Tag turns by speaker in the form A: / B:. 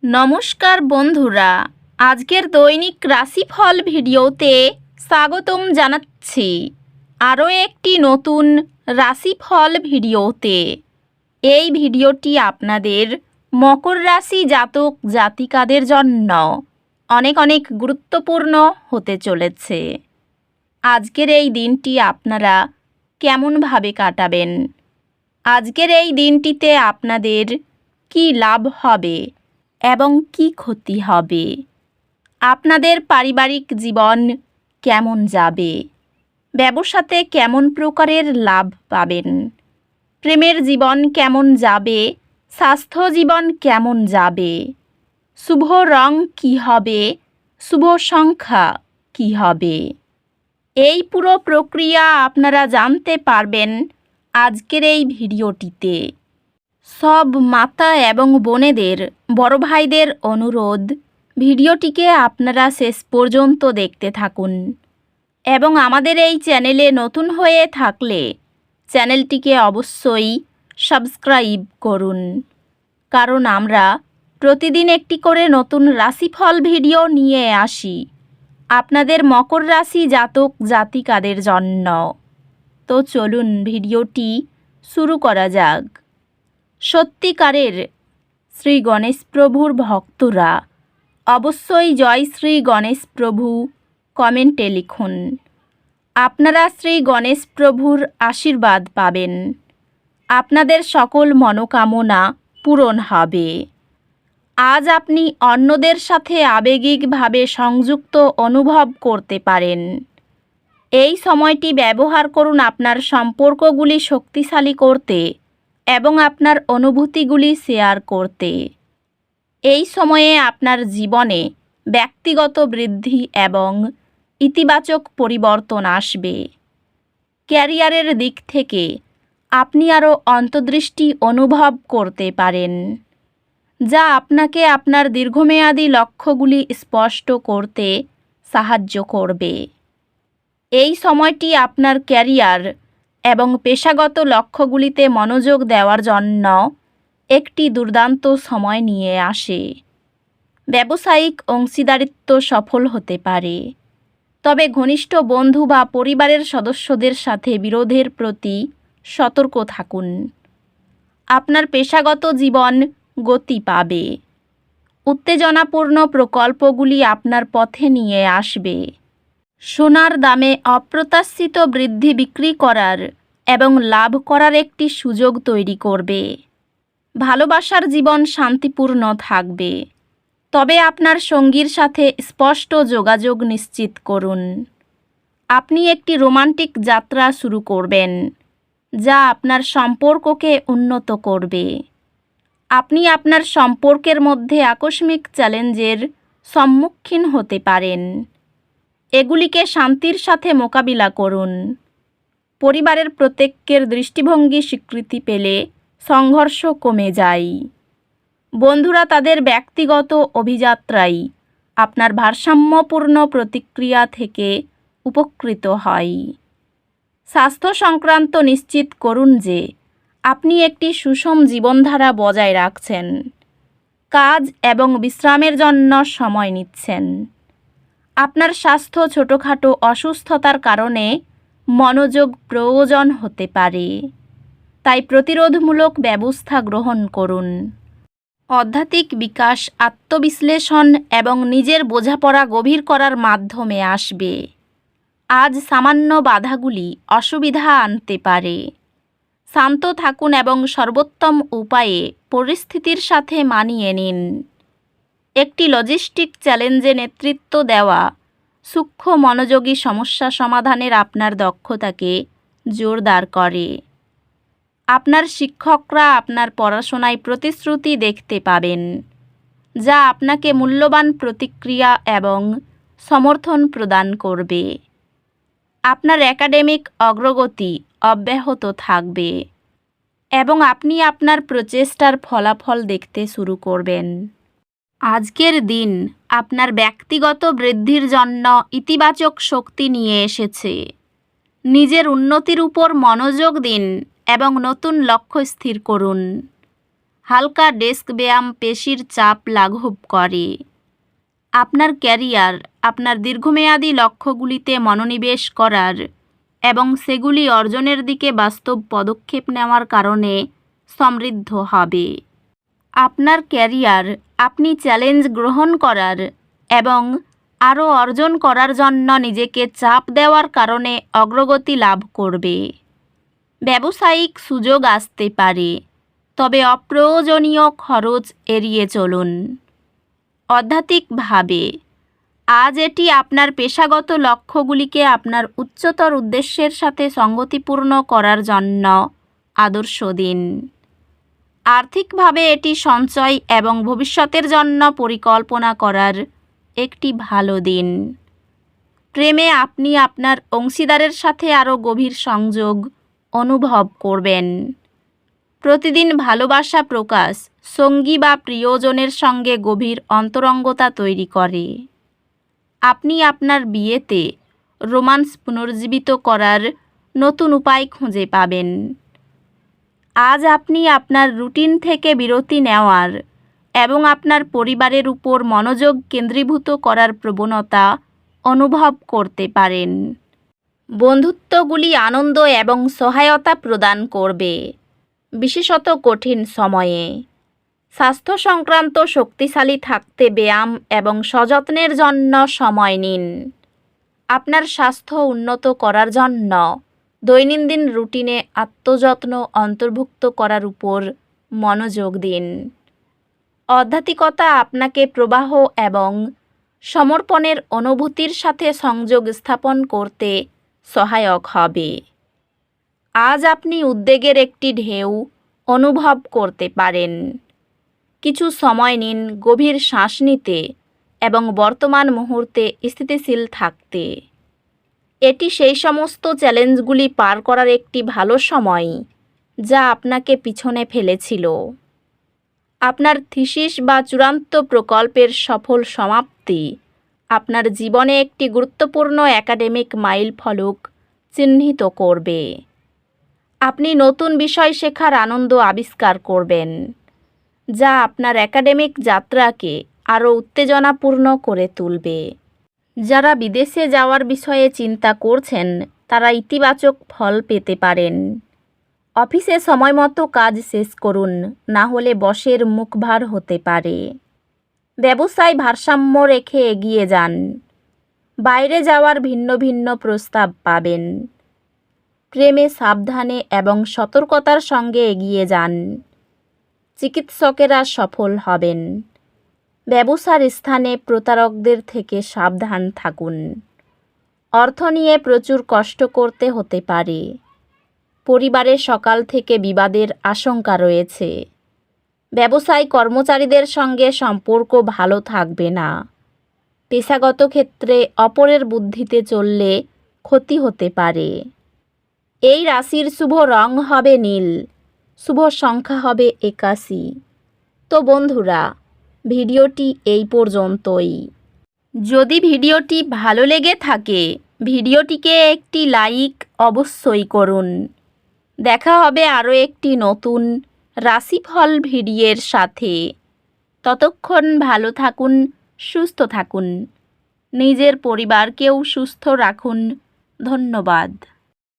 A: নমস্কার বন্ধুরা, আজকের দৈনিক রাশিফল ভিডিওতে স্বাগতম জানাচ্ছি আরও একটি নতুন রাশিফল ভিডিওতে। এই ভিডিওটি আপনাদের মকর রাশি জাতক জাতিকাদের জন্য অনেক অনেক গুরুত্বপূর্ণ হতে চলেছে। আজকের এই দিনটি আপনারা কেমনভাবে কাটাবেন? আজকের এই দিনটিতে আপনাদের কি লাভ হবে এবং কি ক্ষতি হবে? আপনাদের পারিবারিক জীবন কেমন যাবে? ব্যবসাতে কেমন প্রকারের লাভ পাবেন? প্রেমের জীবন কেমন যাবে? স্বাস্থ্য জীবন কেমন যাবে? শুভ রং কি হবে? শুভ সংখ্যা কি হবে? এই পুরো প্রক্রিয়া আপনারা জানতে পারবেন আজকের এই ভিডিওটিতে। সব মাতা এবং বোনেদের, বড় ভাইদের অনুরোধ, ভিডিওটিকে আপনারা শেষ পর্যন্ত দেখতে থাকুন এবং আমাদের এই চ্যানেলে নতুন হয়ে থাকলে চ্যানেলটিকে অবশ্যই সাবস্ক্রাইব করুন, কারণ আমরা প্রতিদিন একটি করে নতুন রাশিফল ভিডিও নিয়ে আসি আপনাদের মকর রাশি জাতক জাতিকাদের জন্য। তো চলুন ভিডিওটি শুরু করা যাক। সত্যিকারের শ্রী গণেশ প্রভুর ভক্তরা অবশ্যই জয় শ্রী গণেশ প্রভু কমেন্টে লিখুন। আপনারা শ্রী গণেশ প্রভুর আশীর্বাদ পাবেন। আপনাদের সকল মনোকামনা পূরণ হবে। আজ আপনি অন্যদের সাথে আবেগিকভাবে সংযুক্ত অনুভব করতে পারেন। এই সময়টি ব্যবহার করুন আপনার সম্পর্কগুলি শক্তিশালী করতে এবং আপনার অনুভূতিগুলি শেয়ার করতে। এই সময়ে আপনার জীবনে ব্যক্তিগত বৃদ্ধি এবং ইতিবাচক পরিবর্তন আসবে। ক্যারিয়ারের দিক থেকে আপনি আরও অন্তর্দৃষ্টি অনুভব করতে পারেন, যা আপনাকে আপনার দীর্ঘমেয়াদী লক্ষ্যগুলি স্পষ্ট করতে সাহায্য করবে। এই সময়টি আপনার ক্যারিয়ার এবং পেশাগত লক্ষ্যগুলিতে মনোযোগ দেওয়ার জন্য একটি দুর্দান্ত সময় নিয়ে আসে। ব্যবসায়িক অংশীদারিত্ব সফল হতে পারে, তবে ঘনিষ্ঠ বন্ধু বা পরিবারের সদস্যদের সাথে বিরোধের প্রতি সতর্ক থাকুন। আপনার পেশাগত জীবন গতি পাবে। উত্তেজনাপূর্ণ প্রকল্পগুলি আপনার পথে নিয়ে আসবে। সোনার দামে অপ্রত্যাশিত বৃদ্ধি বিক্রি করার এবং লাভ করার একটি সুযোগ তৈরি করবে। ভালোবাসার জীবন শান্তিপূর্ণ থাকবে, তবে আপনার সঙ্গীর সাথে স্পষ্ট যোগাযোগ নিশ্চিত করুন। আপনি একটি রোমান্টিক যাত্রা শুরু করবেন, যা আপনার সম্পর্ককে উন্নত করবে। আপনি আপনার সম্পর্কের মধ্যে আকস্মিক চ্যালেঞ্জের সম্মুখীন হতে পারেন। এগুলিকে শান্তির সাথে মোকাবিলা করুন। পরিবারের প্রত্যেকের দৃষ্টিভঙ্গি স্বীকৃতি পেলে সংঘর্ষ কমে যায়। বন্ধুরা তাদের ব্যক্তিগত অভিযাত্রায় আপনার ভারসাম্যপূর্ণ প্রতিক্রিয়া থেকে উপকৃত হয়। স্বাস্থ্য সংক্রান্ত নিশ্চিত করুন যে আপনি একটি সুষম জীবনধারা বজায় রাখছেন, কাজ এবং বিশ্রামের জন্য সময় নিচ্ছেন। আপনার স্বাস্থ্য ছোটোখাটো অসুস্থতার কারণে মনোযোগ প্রয়োজন হতে পারে, তাই প্রতিরোধমূলক ব্যবস্থা গ্রহণ করুন। আধ্যাত্মিক বিকাশ আত্মবিশ্লেষণ এবং নিজের বোঝাপড়া গভীর করার মাধ্যমে আসবে। আজ সামান্য বাধাগুলি অসুবিধা আনতে পারে। শান্ত থাকুন এবং সর্বোত্তম উপায়ে পরিস্থিতির সাথে মানিয়ে নিন। একটি লজিস্টিক চ্যালেঞ্জে নেতৃত্ব দেওয়া সূক্ষ্ম মনোযোগী সমস্যা সমাধানের আপনার দক্ষতাকে জোরদার করে। আপনার শিক্ষকরা আপনার পড়াশোনায় প্রতিশ্রুতি দেখতে পাবেন, যা আপনাকে মূল্যবান প্রতিক্রিয়া এবং সমর্থন প্রদান করবে। আপনার একাডেমিক অগ্রগতি অব্যাহত থাকবে এবং আপনি আপনার প্রচেষ্টার ফলাফল দেখতে শুরু করবেন। আজকের দিন আপনার ব্যক্তিগত বৃদ্ধির জন্য ইতিবাচক শক্তি নিয়ে এসেছে। নিজের উন্নতির উপর মনোযোগ দিন এবং নতুন লক্ষ্য স্থির করুন। হালকা ডেস্ক ব্যায়াম পেশির চাপ লাঘব করে। আপনার ক্যারিয়ার আপনার দীর্ঘমেয়াদী লক্ষ্যগুলিতে মনোনিবেশ করার এবং সেগুলি অর্জনের দিকে বাস্তব পদক্ষেপ নেওয়ার কারণে সমৃদ্ধ হবে। আপনার ক্যারিয়ার আপনি চ্যালেঞ্জ গ্রহণ করার এবং আরও অর্জন করার জন্য নিজেকে চাপ দেওয়ার কারণে অগ্রগতি লাভ করবে। ব্যবসায়িক সুযোগ আসতে পারে, তবে অপ্রয়োজনীয় খরচ এড়িয়ে চলুন। আধ্যাত্মিকভাবে আজ এটি আপনার পেশাগত লক্ষ্যগুলিকে আপনার উচ্চতর উদ্দেশ্যের সাথে সঙ্গতিপূর্ণ করার জন্য আদর্শ দিন। আর্থিকভাবে এটি সঞ্চয় এবং ভবিষ্যতের জন্য পরিকল্পনা করার একটি ভালো দিন। প্রেমে আপনি আপনার অংশীদারের সাথে আরও গভীর সংযোগ অনুভব করবেন। প্রতিদিন ভালোবাসা প্রকাশ সঙ্গী বা প্রিয়জনের সঙ্গে গভীর অন্তরঙ্গতা তৈরি করে। আপনি আপনার বিয়েতে রোমান্স পুনর্জীবিত করার নতুন উপায় খুঁজে পাবেন। আজ আপনি আপনার রুটিন থেকে বিরতি নেওয়ার এবং আপনার পরিবারের উপর মনোযোগ কেন্দ্রীভূত করার প্রবণতা অনুভব করতে পারেন। বন্ধুত্বগুলি আনন্দ এবং সহায়তা প্রদান করবে, বিশেষত কঠিন সময়ে। স্বাস্থ্য সংক্রান্ত শক্তিশালী থাকতে ব্যায়াম এবং সযত্নের জন্য সময় নিন। আপনার স্বাস্থ্য উন্নত করার জন্য দৈনন্দিন রুটিনে আত্মযত্ন অন্তর্ভুক্ত করার উপর মনোযোগ দিন। আধ্যাত্মিকতা আপনাকে প্রবাহ এবং সমর্পণের অনুভূতির সাথে সংযোগ স্থাপন করতে সহায়ক হবে। আজ আপনি উদ্বেগের একটি ঢেউ অনুভব করতে পারেন। কিছু সময় নিন গভীর শ্বাস নিতে এবং বর্তমান মুহূর্তে স্থিতিশীল থাকতে। এটি সেই সমস্ত চ্যালেঞ্জগুলি পার করার একটি ভালো সময় যা আপনাকে পিছনে ফেলেছিল। আপনার থিসিস বা চূড়ান্ত প্রকল্পের সফল সমাপ্তি আপনার জীবনে একটি গুরুত্বপূর্ণ একাডেমিক মাইলফলক চিহ্নিত করবে। আপনি নতুন বিষয় শেখার আনন্দ আবিষ্কার করবেন, যা আপনার একাডেমিক যাত্রাকে আরও উত্তেজনাপূর্ণ করে তুলবে। যারা বিদেশে যাওয়ার বিষয়ে চিন্তা করছেন তারা ইতিবাচক ফল পেতে পারেন। অফিসে সময়মতো কাজ শেষ করুন, না হলে বসের মুখভার হতে পারে। ব্যবসায় ভারসাম্য রেখে এগিয়ে যান। বাইরে যাওয়ার ভিন্ন ভিন্ন প্রস্তাব পাবেন। প্রেমে সাবধানে এবং সতর্কতার সঙ্গে এগিয়ে যান। চিকিৎসকেরা সফল হবেন। ব্যবসার স্থানে প্রতারকদের থেকে সাবধান থাকুন। অর্থ নিয়ে প্রচুর কষ্ট করতে হতে পারে। পরিবারে সকাল থেকে বিবাদের আশঙ্কা রয়েছে। ব্যবসায় কর্মচারীদের সঙ্গে সম্পর্ক ভালো থাকবে না। পেশাগত ক্ষেত্রে অপরের বুদ্ধিতে চললে ক্ষতি হতে পারে। এই রাশির শুভ রং হবে নীল, শুভ সংখ্যা হবে 81। তো বন্ধুরা, ভিডিওটি এই পর্যন্তই। যদি ভিডিওটি ভালো লেগে থাকে ভিডিওটিকে একটি লাইক অবশ্যই করুন। দেখা হবে আরও একটি নতুন রাশিফল ভিডিওর সাথে। ততক্ষণ ভালো থাকুন, সুস্থ থাকুন, নিজের পরিবারকেও সুস্থ রাখুন। ধন্যবাদ।